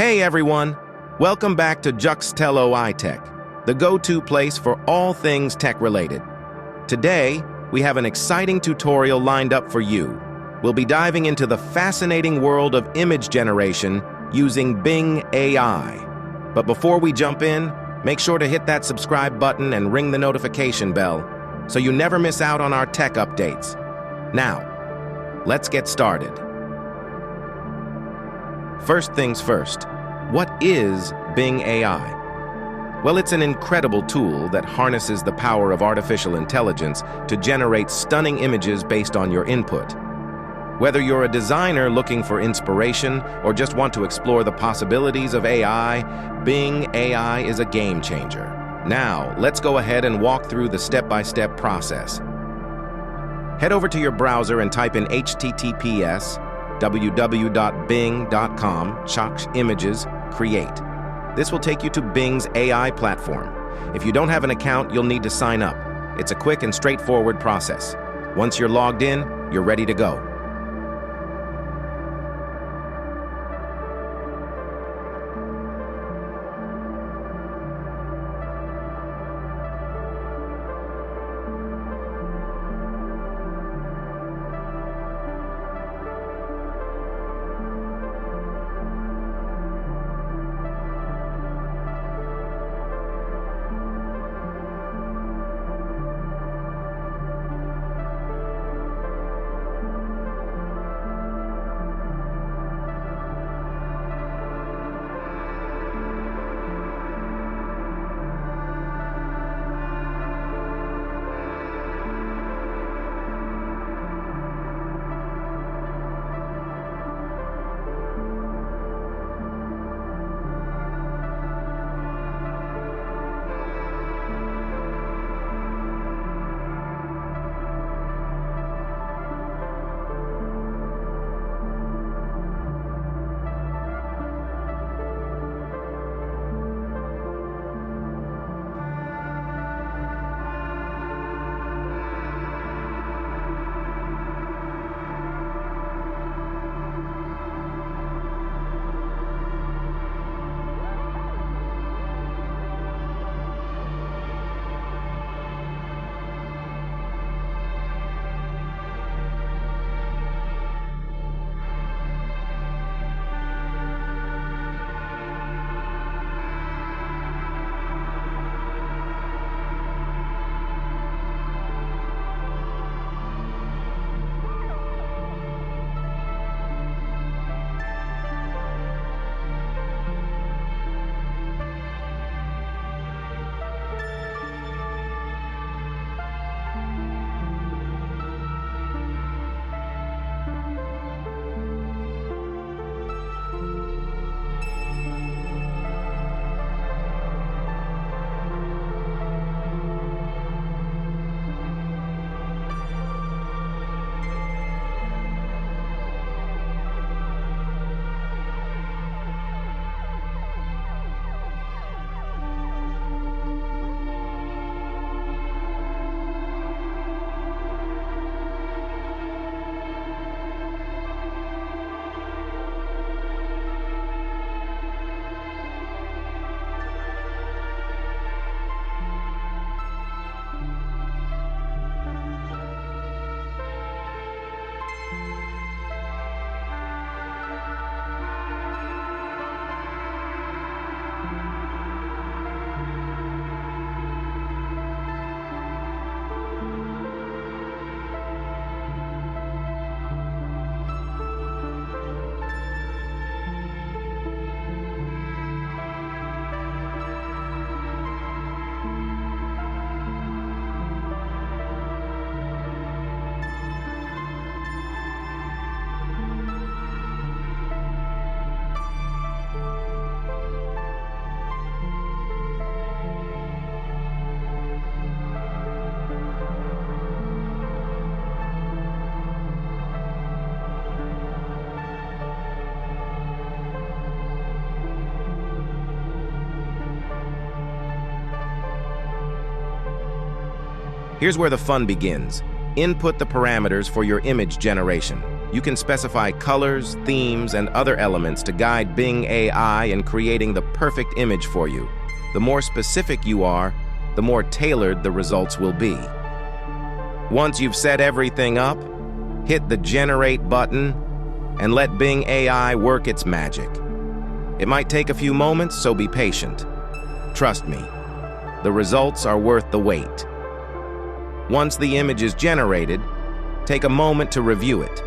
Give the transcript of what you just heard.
Hey everyone! Welcome back to Jhuxtello iTech, the go-to place for all things tech-related. Today, we have an exciting tutorial lined up for you. We'll be diving into the fascinating world of image generation using Bing AI. But before we jump in, make sure to hit that subscribe button and ring the notification bell so you never miss out on our tech updates. Now, let's get started. First things first, what is Bing AI? Well, it's an incredible tool that harnesses the power of artificial intelligence to generate stunning images based on your input. Whether you're a designer looking for inspiration or just want to explore the possibilities of AI, Bing AI is a game changer. Now, let's go ahead and walk through the step-by-step process. Head over to your browser and type in https://www.bing.com/images-create. This will take you to Bing's AI platform. If you don't have an account, you'll need to sign up. It's a quick and straightforward process. Once you're logged in, you're ready to go. Here's where the fun begins. Input the parameters for your image generation. You can specify colors, themes, and other elements to guide Bing AI in creating the perfect image for you. The more specific you are, the more tailored the results will be. Once you've set everything up, hit the Generate button and let Bing AI work its magic. It might take a few moments, so be patient. Trust me, the results are worth the wait. Once the image is generated, take a moment to review it.